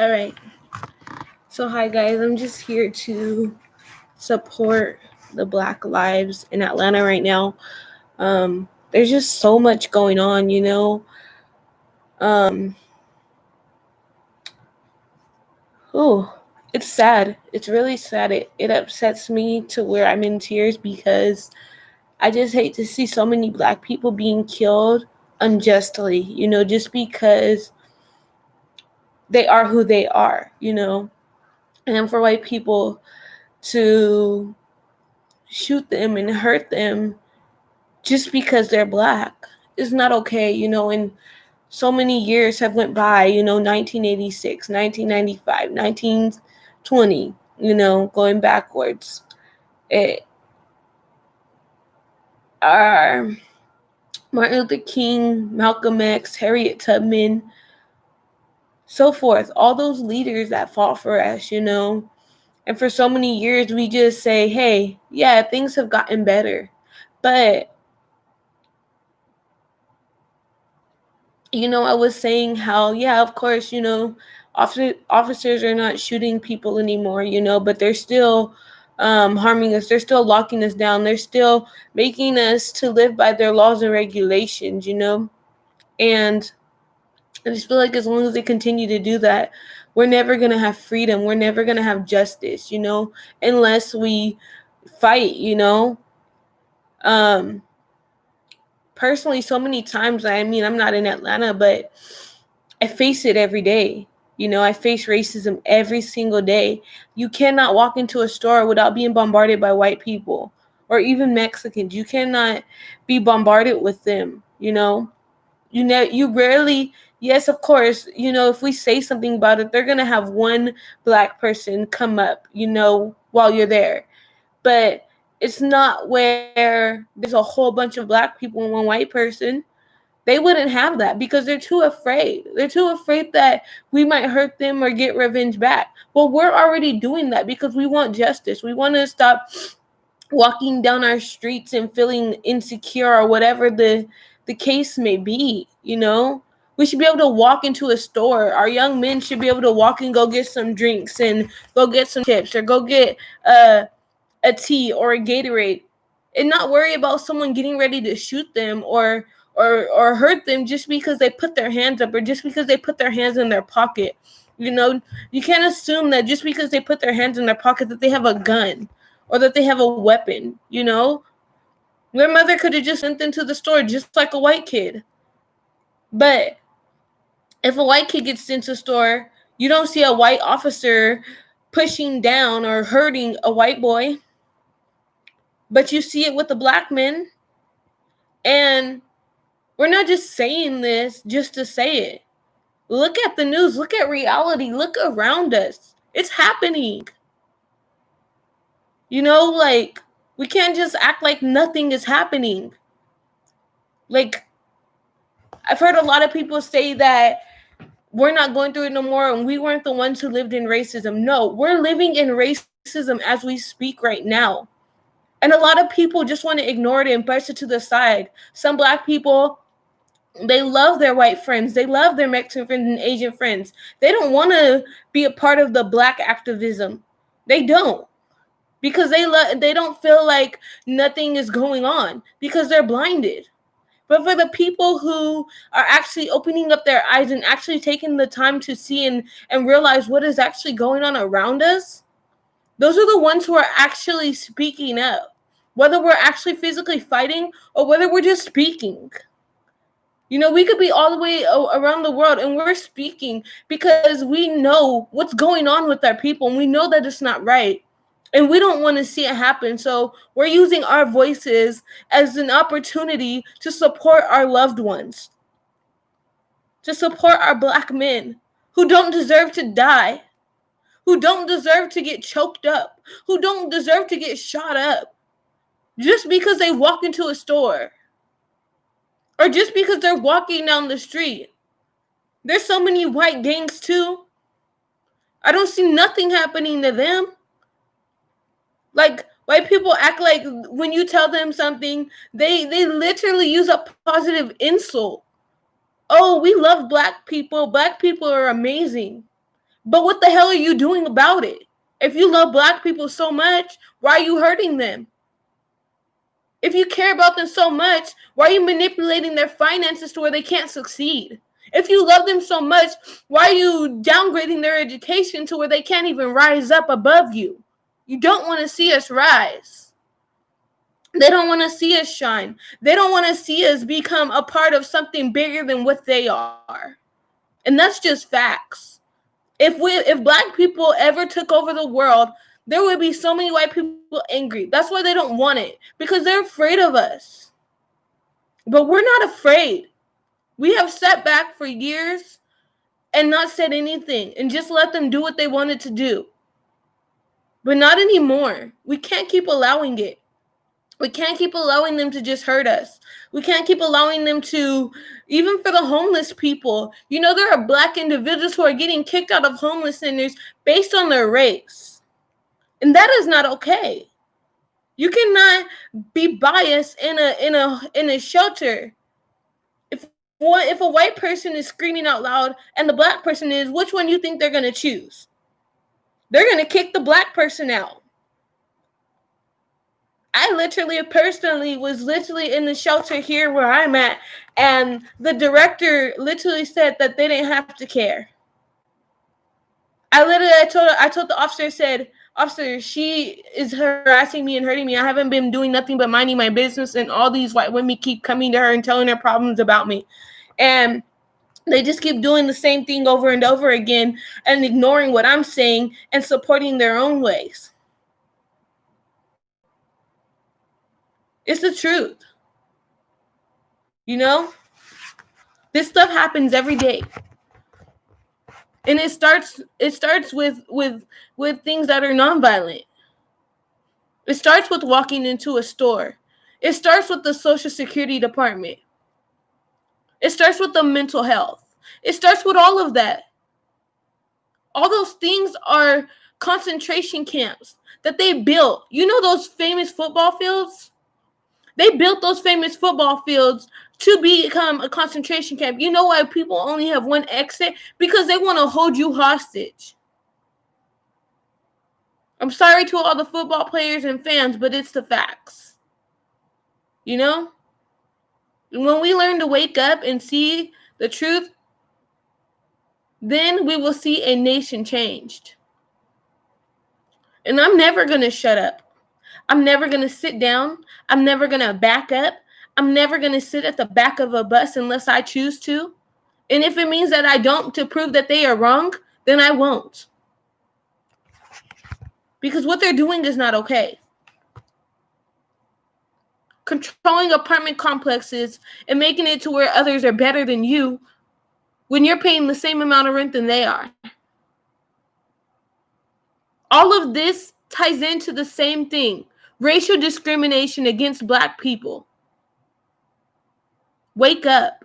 All right. So, hi guys. I'm just here to support the Black lives in Atlanta right now. There's just so much going on, you know. Um, oh, it's sad. It's really sad. It upsets me to where I'm in tears because I just hate to see so many Black people being killed unjustly, just because they are who they are. And for white people to shoot them and hurt them just because they're Black is not okay. And so many years have went by, 1986, 1995, 1920, going backwards. It, our Martin Luther King, Malcolm X, Harriet Tubman, so forth, all those leaders that fought for us. And for so many years, we just say, hey, yeah, things have gotten better. But I was saying how, yeah, of course, officers are not shooting people anymore, but they're still harming us. They're still locking us down. They're still making us to live by their laws and regulations. And I just feel like as long as they continue to do that, we're never going to have freedom. We're never going to have justice, unless we fight. Um, Personally, so many times, I'm not in Atlanta, but I face it every day. I face racism every single day. You cannot walk into a store without being bombarded by white people or even Mexicans. You cannot be bombarded with them. You rarely, yes, of course, if we say something about it, they're going to have one Black person come up, while you're there. But it's not where there's a whole bunch of Black people and one white person. They wouldn't have that because they're too afraid. They're too afraid that we might hurt them or get revenge back. Well, we're already doing that because we want justice. We want to stop walking down our streets and feeling insecure or whatever the case may be. We should be able to walk into a store. Our young men should be able to walk and go get some drinks and go get some chips or go get a tea or a Gatorade and not worry about someone getting ready to shoot them or hurt them just because they put their hands up or just because they put their hands in their pocket. You can't assume that just because they put their hands in their pocket that they have a gun or that they have a weapon. Their mother could have just sent them to the store just like a white kid. But if a white kid gets into the store, you don't see a white officer pushing down or hurting a white boy. But you see it with the Black men. And we're not just saying this just to say it. Look at the news. Look at reality. Look around us. It's happening. We can't just act like nothing is happening. I've heard a lot of people say that we're not going through it no more and we weren't the ones who lived in racism. No, we're living in racism as we speak right now. And a lot of people just want to ignore it and brush it to the side. Some Black people, they love their white friends. They love their Mexican friends and Asian friends. They don't want to be a part of the Black activism. They don't. Because they don't feel like nothing is going on because they're blinded. But for the people who are actually opening up their eyes and actually taking the time to see and realize what is actually going on around us, those are the ones who are actually speaking up. Whether we're actually physically fighting or whether we're just speaking. We could be all the way around the world and we're speaking because we know what's going on with our people and we know that it's not right. And we don't want to see it happen. So we're using our voices as an opportunity to support our loved ones, to support our Black men who don't deserve to die, who don't deserve to get choked up, who don't deserve to get shot up just because they walk into a store or just because they're walking down the street. There's so many white gangs too. I don't see nothing happening to them. White people act like when you tell them something, they literally use a positive insult. Oh, we love Black people. Black people are amazing. But what the hell are you doing about it? If you love black people so much, why are you hurting them? If you care about them so much, why are you manipulating their finances to where they can't succeed? If you love them so much, why are you downgrading their education to where they can't even rise up above you? You don't want to see us rise. They don't want to see us shine. They don't want to see us become a part of something bigger than what they are. And that's just facts. If black people ever took over the world, there would be so many white people angry. That's why they don't want it, because they're afraid of us. But we're not afraid. We have sat back for years and not said anything and just let them do what they wanted to do. But not anymore. We can't keep allowing it. We can't keep allowing them to just hurt us. We can't keep allowing them to, even for the homeless people. You know, there are black individuals who are getting kicked out of homeless centers based on their race. And that is not okay. You cannot be biased in a shelter. If a white person is screaming out loud and the black person is, which one do you think they're going to choose? They're going to kick the black person out. I personally was in the shelter here where I'm at, and the director literally said that they didn't have to care. I told the officer, said, "Officer, she is harassing me and hurting me. I haven't been doing nothing but minding my business, and all these white women keep coming to her and telling her problems about me. And they just keep doing the same thing over and over again and ignoring what I'm saying and supporting their own ways." It's the truth. You know? This stuff happens every day. And it starts with things that are nonviolent. It starts with walking into a store. It starts with the Social Security Department. It starts with the mental health. It starts with all of that. All those things are concentration camps that they built. You know those famous football fields? They built those famous football fields to become a concentration camp. You know why people only have one exit? Because they want to hold you hostage. I'm sorry to all the football players and fans, but it's the facts. You know? When we learn to wake up and see the truth, then we will see a nation changed. And I'm never going to shut up. I'm never going to sit down. I'm never going to back up. I'm never going to sit at the back of a bus unless I choose to. And if it means that I don't, to prove that they are wrong, then I won't. Because what they're doing is not okay. Controlling apartment complexes and making it to where others are better than you when you're paying the same amount of rent than they are. All of this ties into the same thing: racial discrimination against black people. Wake up.